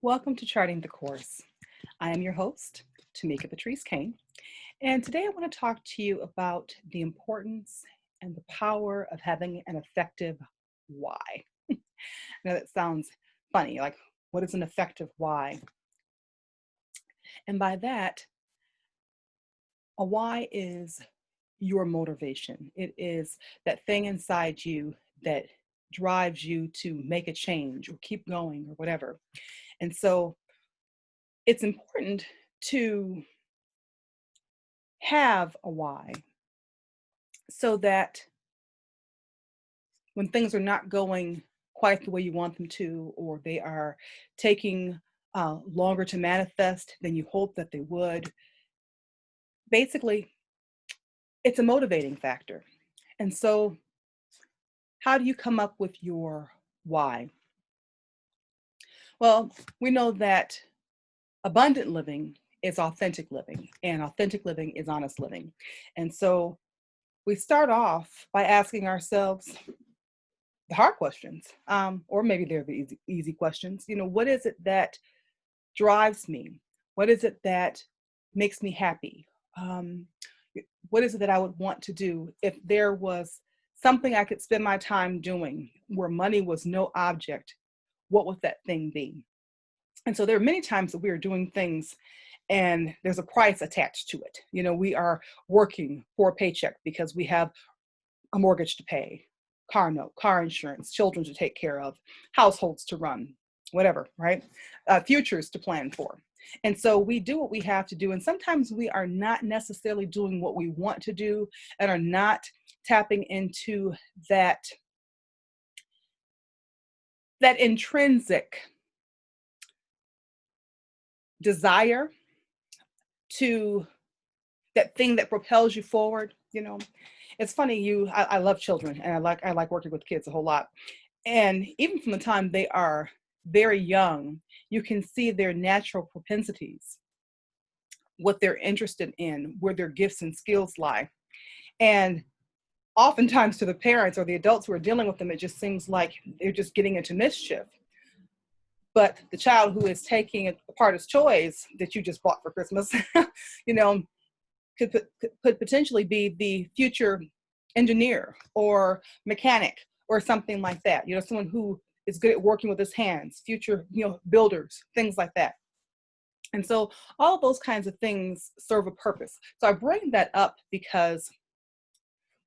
Welcome to Charting the Course. I am your host, Tumika Patrice Cain, and today I want to talk to you about the importance and the power of having an effective why. Now that sounds funny, like what is an effective why? And by that, a why is your motivation. It is that thing inside you that drives you to make a change or keep going or whatever. And so it's important to have a why so that when things are not going quite the way you want them to, or they are taking longer to manifest than you hope that they would, basically, it's a motivating factor. And so, how do you come up with your why? Well, we know that abundant living is authentic living, and authentic living is honest living. And so, we start off by asking ourselves the hard questions, or maybe they're the easy questions. What is it that drives me? What is it that makes me happy? Um, what is it that I would want to do if there was something I could spend my time doing where money was no object? What would that thing be? And so there are many times that we are doing things and there's a price attached to it. We are working for a paycheck because we have a mortgage to pay, car note, car insurance, children to take care of, households to run, whatever, right? Futures to plan for. And so we do what we have to do. And sometimes we are not necessarily doing what we want to do and are not tapping into that intrinsic desire to that thing that propels you forward. It's funny, I love children and I like working with kids a whole lot. And even from the time they are very young, you can see their natural propensities, what they're interested in, where their gifts and skills lie. And oftentimes to the parents or the adults who are dealing with them, it just seems like they're just getting into mischief. But the child who is taking apart his toys that you just bought for Christmas, could potentially be the future engineer or mechanic or something like that. Someone who is good at working with his hands, future, builders, things like that. And so all of those kinds of things serve a purpose. So I bring that up because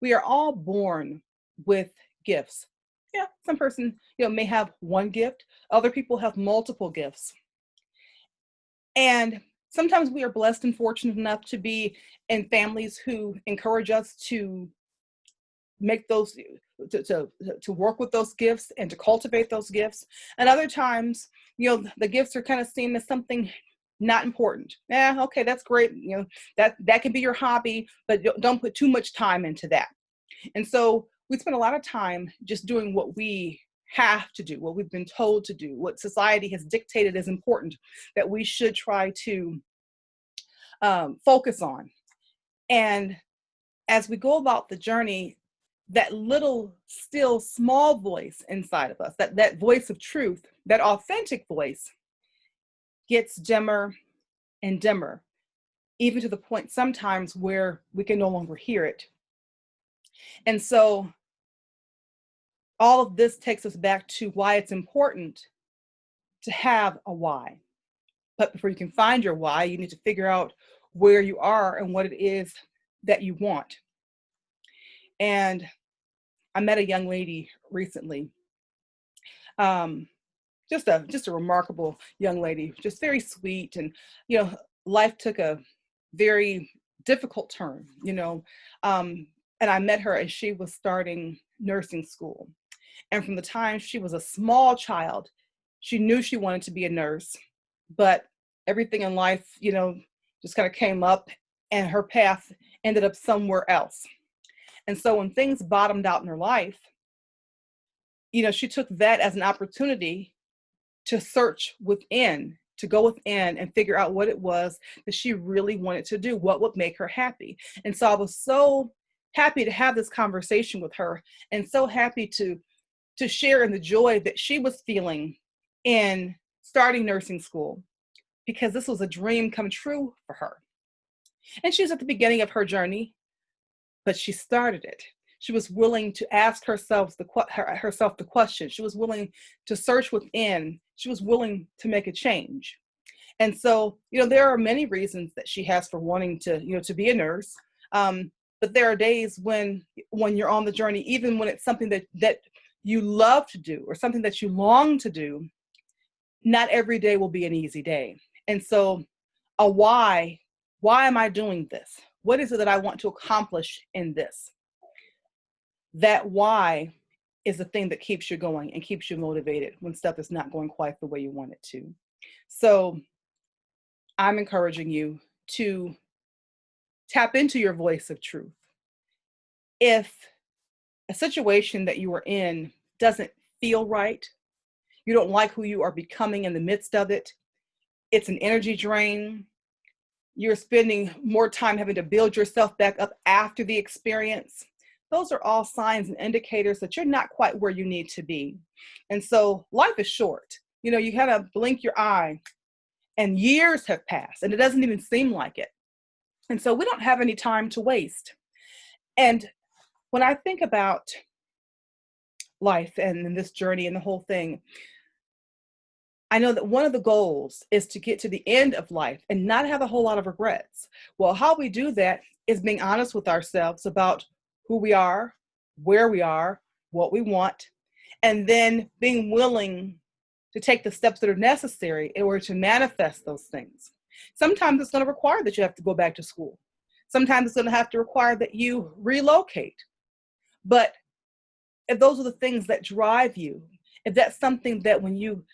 we are all born with gifts. Yeah, some person, may have one gift. Other people have multiple gifts. And sometimes we are blessed and fortunate enough to be in families who encourage us to make those, to work with those gifts and to cultivate those gifts. And other times, the gifts are kind of seen as something not important. Yeah, okay, that's great. That can be your hobby, but don't put too much time into that. And so we spend a lot of time just doing what we have to do, what we've been told to do, what society has dictated is important that we should try to focus on. And as we go about the journey, that little still small voice inside of us, that voice of truth, that authentic voice gets dimmer and dimmer, even to the point sometimes where we can no longer hear it. And so all of this takes us back to why it's important to have a why. But before you can find your why, you need to figure out where you are and what it is that you want. And I met a young lady recently, just a remarkable young lady, just very sweet. And, life took a very difficult turn, and I met her as she was starting nursing school. And from the time she was a small child, she knew she wanted to be a nurse, but everything in life, just kind of came up and her path ended up somewhere else. And so when things bottomed out in her life, she took that as an opportunity to search within, to go within and figure out what it was that she really wanted to do, what would make her happy. And so I was so happy to have this conversation with her and so happy to share in the joy that she was feeling in starting nursing school because this was a dream come true for her. And she's at the beginning of her journey, but she started it. She was willing to ask herself the question. She was willing to search within. She was willing to make a change. And so, there are many reasons that she has for wanting to, to be a nurse. But there are days when you're on the journey, even when it's something that you love to do or something that you long to do, not every day will be an easy day. And so a why am I doing this? What is it that I want to accomplish in this? That why is the thing that keeps you going and keeps you motivated when stuff is not going quite the way you want it to. So I'm encouraging you to tap into your voice of truth. If a situation that you are in doesn't feel right, you don't like who you are becoming in the midst of it, it's an energy drain, you're spending more time having to build yourself back up after the experience, those are all signs and indicators that you're not quite where you need to be. And so life is short. You kind of blink your eye and years have passed and it doesn't even seem like it. And so we don't have any time to waste. And when I think about life and this journey and the whole thing, I know that one of the goals is to get to the end of life and not have a whole lot of regrets. Well, how we do that is being honest with ourselves about who we are, where we are, what we want, and then being willing to take the steps that are necessary in order to manifest those things. Sometimes it's going to require that you have to go back to school. Sometimes it's going to have to require that you relocate. But if those are the things that drive you, if that's something that when you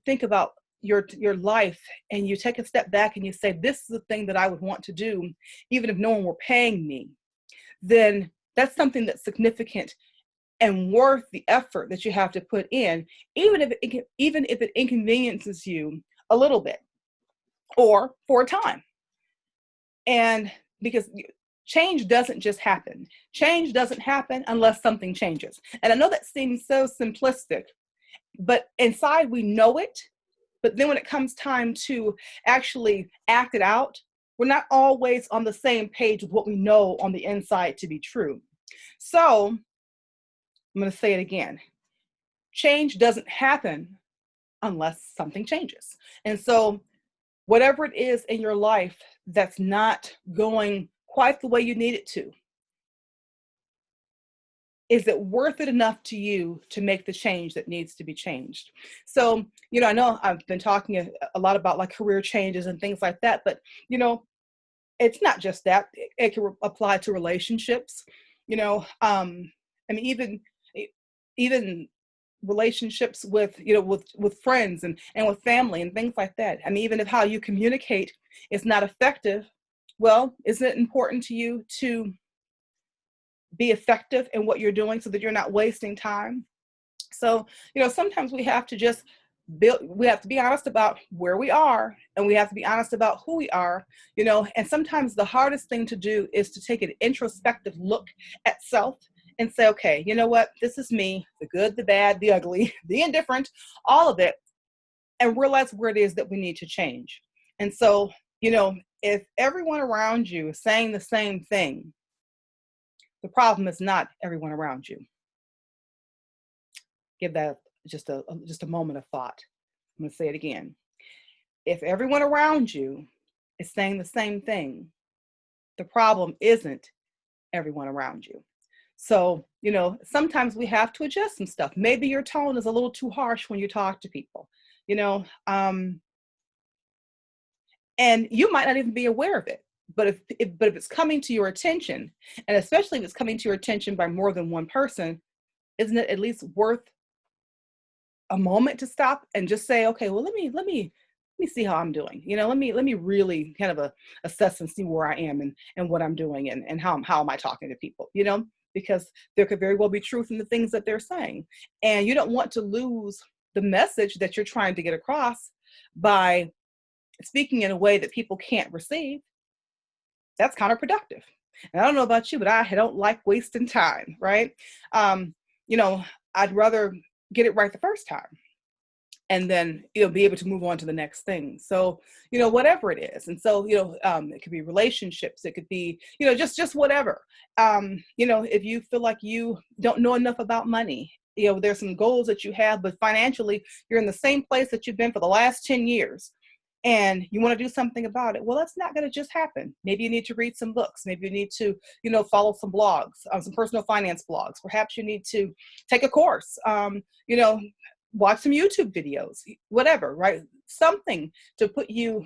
think about your life and you take a step back and you say, this is the thing that I would want to do, even if no one were paying me, then that's something that's significant and worth the effort that you have to put in, even if it inconveniences you a little bit or for a time. And because change doesn't just happen. Change doesn't happen unless something changes. And I know that seems so simplistic, but inside we know it. But then when it comes time to actually act it out, we're not always on the same page with what we know on the inside to be true. So I'm going to say it again. Change doesn't happen unless something changes. And so whatever it is in your life that's not going quite the way you need it to, is it worth it enough to you to make the change that needs to be changed? So, I know I've been talking a lot about like career changes and things like that, but, it's not just that. It can apply to relationships, even relationships with, with friends and with family and things like that. Even if how you communicate is not effective, well, isn't it important to you to be effective in what you're doing so that you're not wasting time? So, sometimes we have to just we have to be honest about where we are, and we have to be honest about who we are, and sometimes the hardest thing to do is to take an introspective look at self and say, okay, you know what, this is me, the good, the bad, the ugly, the indifferent, all of it, and realize where it is that we need to change. And so, if everyone around you is saying the same thing, the problem is not everyone around you. Give that just a moment of thought. I'm going to say it again. If everyone around you is saying the same thing, the problem isn't everyone around you. So, sometimes we have to adjust some stuff. Maybe your tone is a little too harsh when you talk to people, and you might not even be aware of it. But if it's coming to your attention, and especially if it's coming to your attention by more than one person, isn't it at least worth a moment to stop and just say, okay, well, let me see how I'm doing. Let me really kind of assess and see where I am and what I'm doing and how am I talking to people, because there could very well be truth in the things that they're saying. And you don't want to lose the message that you're trying to get across by speaking in a way that people can't receive. That's counterproductive. And I don't know about you, but I don't like wasting time, right? I'd rather get it right the first time. and then, be able to move on to the next thing. So, whatever it is. And so, it could be relationships, it could be, just whatever. If you feel like you don't know enough about money, there's some goals that you have, but financially you're in the same place that you've been for the last 10 years. And you want to do something about it. Well, that's not going to just happen. Maybe you need to read some books. Maybe you need to, follow some blogs, some personal finance blogs. Perhaps you need to take a course, watch some YouTube videos, whatever, right? Something to put you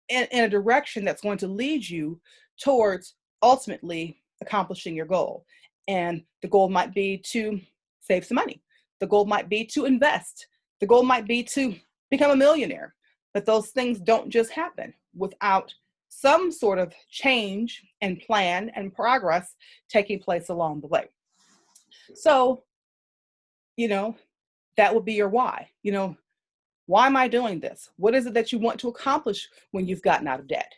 in a direction that's going to lead you towards ultimately accomplishing your goal. And the goal might be to save some money. The goal might be to invest. The goal might be to become a millionaire. But those things don't just happen without some sort of change and plan and progress taking place along the way. So, that would be your why. Why am I doing this? What is it that you want to accomplish when you've gotten out of debt?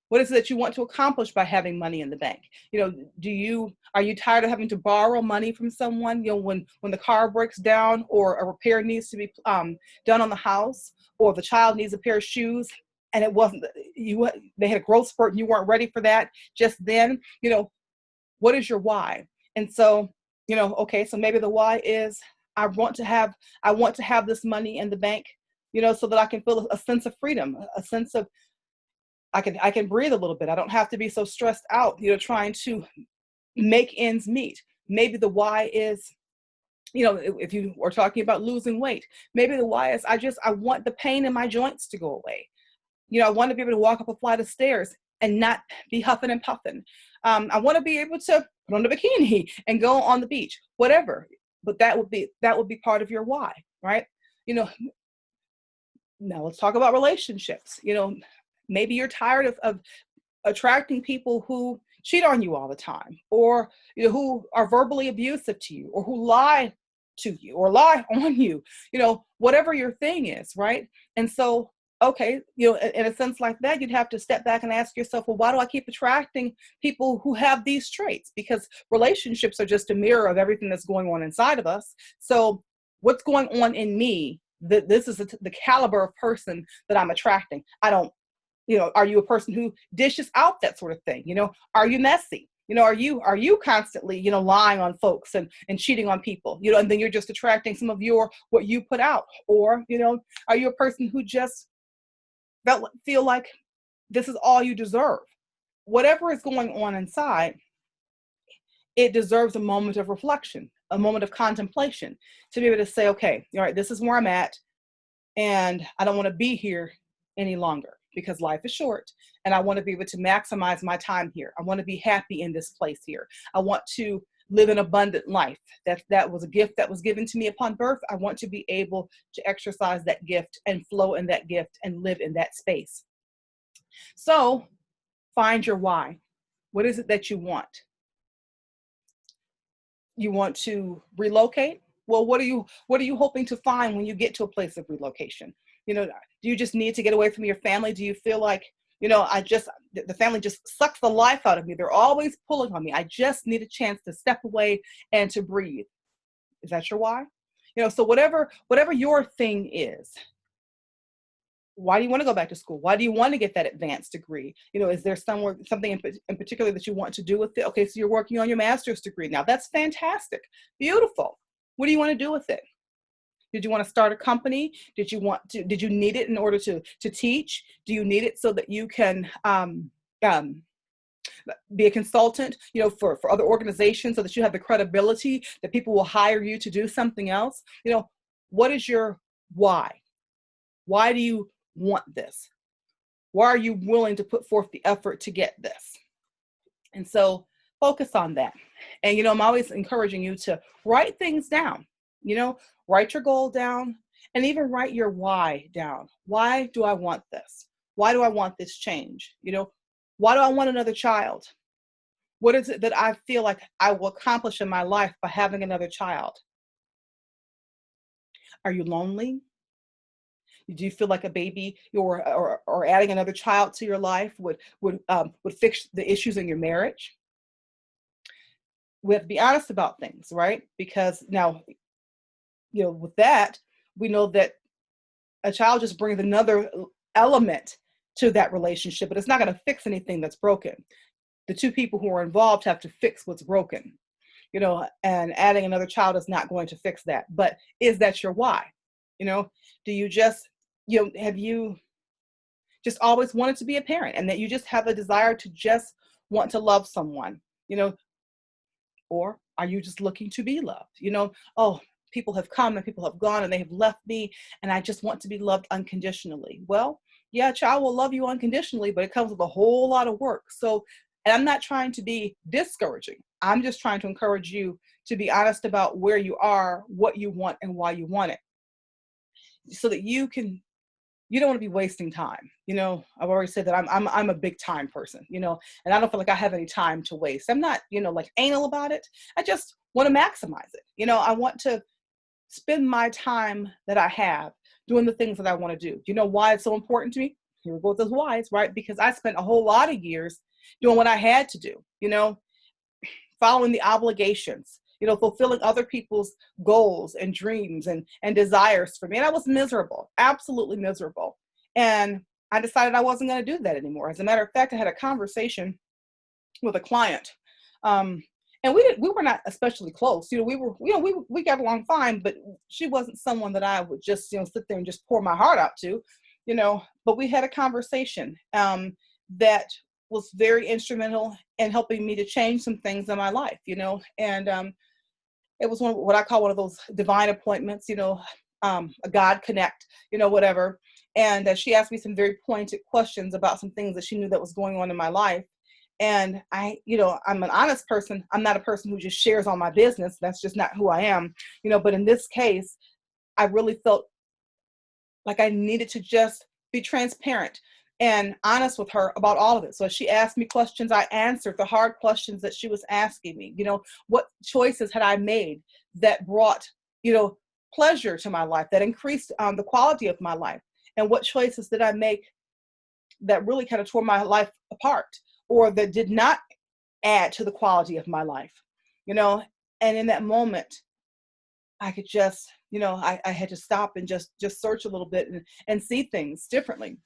What is it that you want to accomplish by having money in the bank? Are you tired of having to borrow money from someone? When the car breaks down, or a repair needs to be done on the house, or if the child needs a pair of shoes and they had a growth spurt and you weren't ready for that just then. What is your why? And so, okay, so maybe the why is I want to have this money in the bank, so that I can feel a sense of freedom, a sense of I can breathe a little bit. I don't have to be so stressed out, trying to make ends meet. Maybe the why is, if you are talking about losing weight, maybe the why is I want the pain in my joints to go away. I want to be able to walk up a flight of stairs and not be huffing and puffing. I want to be able to put on a bikini and go on the beach, whatever. But that would be part of your why, right? Now let's talk about relationships. Maybe you're tired of attracting people who cheat on you all the time, or who are verbally abusive to you, or who lie to you or lie on you, whatever your thing is, right? And so, okay, in a sense like that, you'd have to step back and ask yourself, well, why do I keep attracting people who have these traits? Because relationships are just a mirror of everything that's going on inside of us. So what's going on in me, this is the caliber of person that I'm attracting. Are you a person who dishes out that sort of thing? Are you messy? Are you constantly, lying on folks and cheating on people, and then you're just attracting some of what you put out? Or, are you a person who just feel like this is all you deserve? Whatever is going on inside, it deserves a moment of reflection, a moment of contemplation, to be able to say, okay, all right, this is where I'm at, and I don't want to be here any longer, because life is short, and I want to be able to maximize my time here. I want to be happy in this place here. I want to live an abundant life. That was a gift that was given to me upon birth. I want to be able to exercise that gift and flow in that gift and live in that space. So find your why. What is it that you want? You want to relocate? Well, what are you hoping to find when you get to a place of relocation? Do you just need to get away from your family? Do you feel like, the family just sucks the life out of me? They're always pulling on me. I just need a chance to step away and to breathe. Is that your why? So whatever your thing is, why do you want to go back to school? Why do you want to get that advanced degree? Is there something in particular that you want to do with it? Okay, so you're working on your master's degree now. That's fantastic. Beautiful. What do you want to do with it? Did you want to start a company? Did you need it in order to teach? Do you need it so that you can be a consultant, for other organizations, so that you have the credibility that people will hire you to do something else? What is your why? Why do you want this? Why are you willing to put forth the effort to get this? And so focus on that. And, I'm always encouraging you to write things down, write your goal down, and even write your why down. Why do I want this? Why do I want this change? Why do I want another child? What is it that I feel like I will accomplish in my life by having another child? Are you lonely? Do you feel like a baby or adding another child to your life would fix the issues in your marriage? We have to be honest about things, right? Because now, with that, we know that a child just brings another element to that relationship, but it's not going to fix anything that's broken. The two people who are involved have to fix what's broken, and adding another child is not going to fix that. But is that your why? Do you just, have you just always wanted to be a parent, and that you just have a desire to just want to love someone, or are you just looking to be loved? Oh, people have come and people have gone and they have left me, and I just want to be loved unconditionally. Well, yeah, a child will love you unconditionally, but it comes with a whole lot of work. So, and I'm not trying to be discouraging. I'm just trying to encourage you to be honest about where you are, what you want, and why you want it, so that you don't want to be wasting time. I've already said that I'm a big time person, and I don't feel like I have any time to waste. I'm not, like anal about it. I just want to maximize it. I want to spend my time that I have doing the things that I want to do. You know why it's so important to me? Here we go with those whys, right? Because I spent a whole lot of years doing what I had to do, following the obligations, fulfilling other people's goals and dreams and desires for me. And I was miserable, absolutely miserable. And I decided I wasn't going to do that anymore. As a matter of fact, I had a conversation with a client. And we were not especially close. We got along fine, but she wasn't someone that I would just, sit there and just pour my heart out to, but we had a conversation that was very instrumental in helping me to change some things in my life, and it was what I call one of those divine appointments, a God connect, whatever. And she asked me some very pointed questions about some things that she knew that was going on in my life. And I'm an honest person. I'm not a person who just shares all my business. That's just not who I am, but in this case, I really felt like I needed to just be transparent and honest with her about all of it. So she asked me questions, I answered the hard questions that she was asking me. What choices had I made that brought, pleasure to my life, that increased the quality of my life? And what choices did I make that really kind of tore my life apart, or that did not add to the quality of my life? And in that moment, I could just, I had to stop and just search a little bit and see things differently.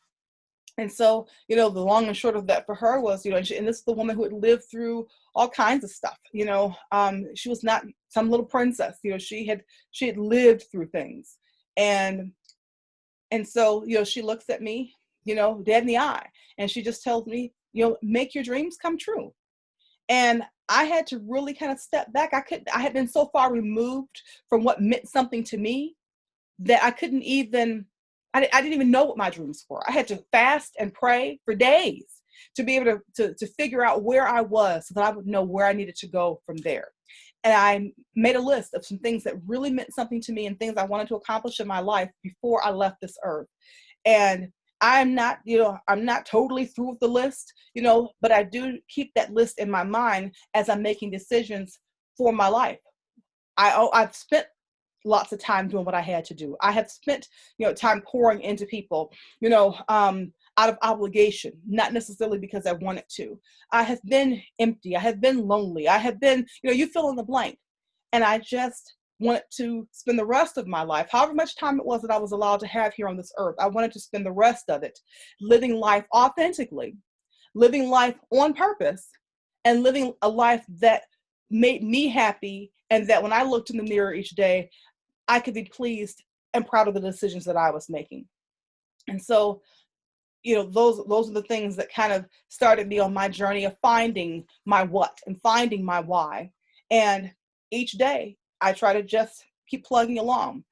And so, the long and short of that for her was, and this is the woman who had lived through all kinds of stuff. She was not some little princess. She had lived through things, and so, she looks at me, dead in the eye, and she just tells me, make your dreams come true. And I had to really kind of step back. I had been so far removed from what meant something to me that I couldn't even. I didn't even know what my dreams were. I had to fast and pray for days to be able to figure out where I was, so that I would know where I needed to go from there. And I made a list of some things that really meant something to me and things I wanted to accomplish in my life before I left this earth. And I'm not totally through with the list, but I do keep that list in my mind as I'm making decisions for my life. I've spent lots of time doing what I had to do. I have spent, time pouring into people, out of obligation, not necessarily because I wanted to. I have been empty. I have been lonely. I have been, you fill in the blank. And I just wanted to spend the rest of my life, however much time it was that I was allowed to have here on this earth, I wanted to spend the rest of it living life authentically, living life on purpose, and living a life that made me happy, and that when I looked in the mirror each day, I could be pleased and proud of the decisions that I was making. And so, those are the things that kind of started me on my journey of finding my what and finding my why. And each day I try to just keep plugging along.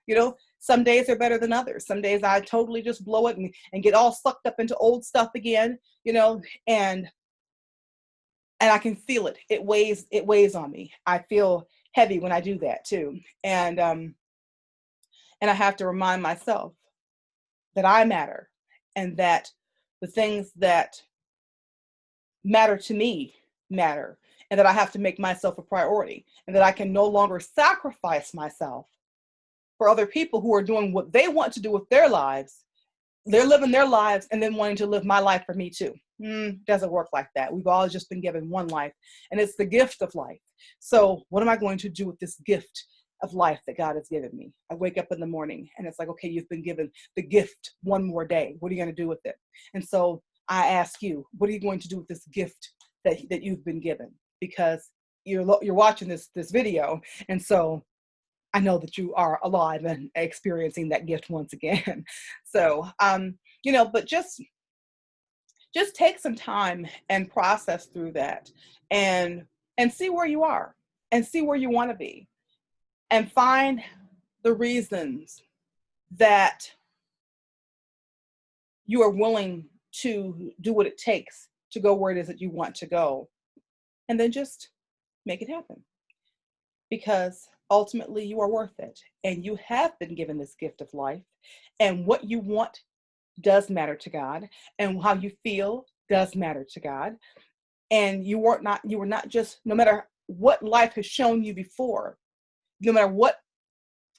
Some days are better than others. Some days I totally just blow it and get all sucked up into old stuff again, and I can feel it. It weighs on me. I feel heavy when I do that too. And I have to remind myself that I matter, and that the things that matter to me matter, and that I have to make myself a priority, and that I can no longer sacrifice myself for other people who are doing what they want to do with their lives. They're living their lives and then wanting to live my life for me too. Doesn't work like that. We've all just been given one life, and it's the gift of life. So what am I going to do with this gift of life that God has given me. I wake up in the morning and it's like, okay, you've been given the gift one more day. What are you going to do with it? And so I ask you, what are you going to do with this gift that you've been given? Because you're watching this video, and so I know that you are alive and experiencing that gift once again. So, but just take some time and process through that, and see where you are, and see where you want to be, and find the reasons that you are willing to do what it takes to go where it is that you want to go, and then just make it happen. Because ultimately you are worth it, and you have been given this gift of life, and what you want does matter to God, and how you feel does matter to God. And you were not just, no matter what life has shown you before, no matter what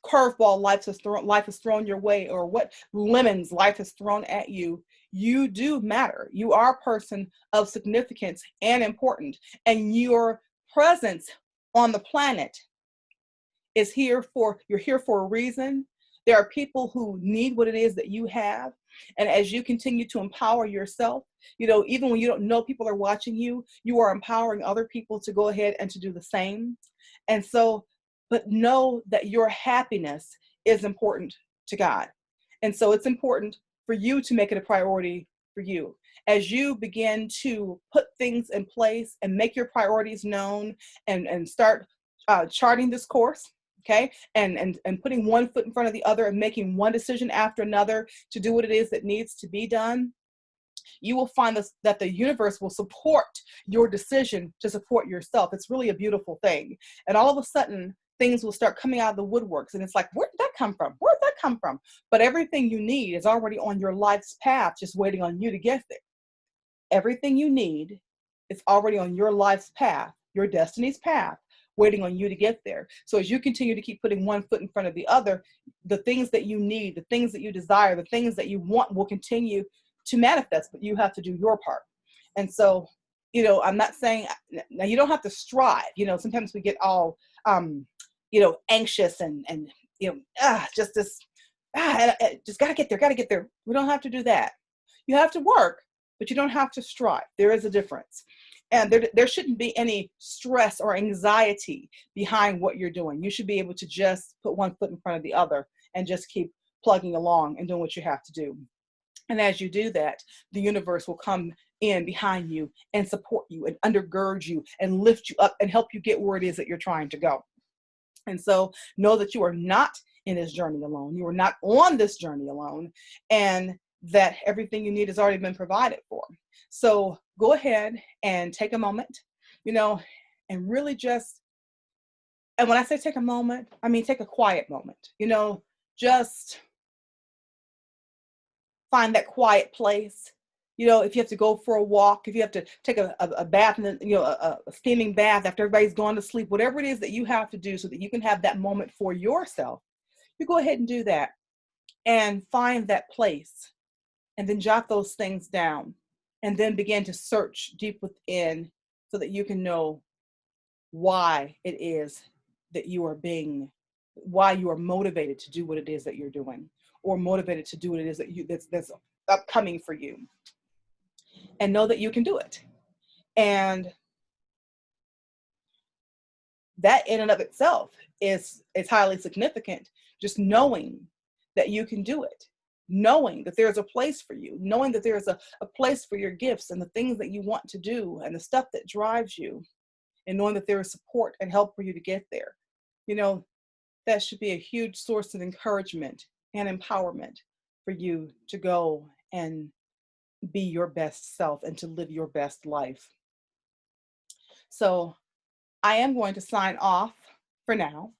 curveball life has thrown your way, or what lemons life has thrown at you, you do matter. You are a person of significance and important, and your presence on the planet is you're here for a reason. There are people who need what it is that you have. And as you continue to empower yourself, even when you don't know people are watching you, you are empowering other people to go ahead and to do the same. And so, but know that your happiness is important to God. And so it's important for you to make it a priority for you. As you begin to put things in place and make your priorities known, and start charting this course, okay, and putting one foot in front of the other, and making one decision after another to do what it is that needs to be done, you will find that the universe will support your decision to support yourself. It's really a beautiful thing. And all of a sudden, things will start coming out of the woodworks, and it's like, where did that come from? Where did that come from? But everything you need is already on your life's path, just waiting on you to get there. Everything you need is already on your life's path, your destiny's path, waiting on you to get there. So as you continue to keep putting one foot in front of the other, the things that you need, the things that you desire, the things that you want will continue to manifest, but you have to do your part. And so, I'm not saying, now you don't have to strive. Sometimes we get all, anxious and just this, just gotta get there. We don't have to do that. You have to work, but you don't have to strive. There is a difference. And there shouldn't be any stress or anxiety behind what you're doing. You should be able to just put one foot in front of the other and just keep plugging along and doing what you have to do. And as you do that, the universe will come in behind you and support you and undergird you and lift you up and help you get where it is that you're trying to go. And so know that you are not in this journey alone. You are not on this journey alone, and that everything you need has already been provided for. So go ahead and take a moment, and really just, and when I say take a moment, I mean take a quiet moment, just find that quiet place. If you have to go for a walk, if you have to take a bath, and then, a steaming bath after everybody's gone to sleep, whatever it is that you have to do so that you can have that moment for yourself, you go ahead and do that, and find that place, and then jot those things down, and then begin to search deep within so that you can know why it is that why you are motivated to do what it is that you're doing, or motivated to do what it is that's upcoming for you. And know that you can do it. And that in and of itself is highly significant. Just knowing that you can do it, knowing that there's a place for you, knowing that there's a place for your gifts and the things that you want to do and the stuff that drives you, and knowing that there is support and help for you to get there. That should be a huge source of encouragement and empowerment for you to go and be your best self and to live your best life. So I am going to sign off for now,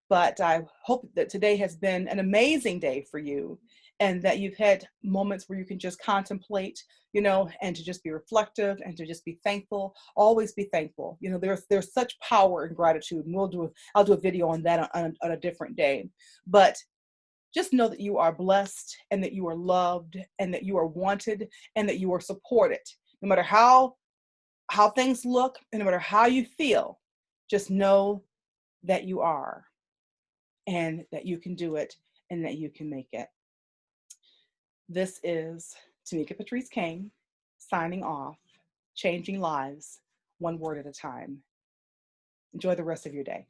but I hope that today has been an amazing day for you, and that you've had moments where you can just contemplate, and to just be reflective and to just be thankful. Always be thankful. There's such power in gratitude, and I'll do a video on that on a different day. But just know that you are blessed, and that you are loved, and that you are wanted, and that you are supported. No matter how things look, and no matter how you feel, just know that you are. and that you can do it and that you can make it. This is Tumika Patrice Cain signing off, changing lives one word at a time. Enjoy the rest of your day.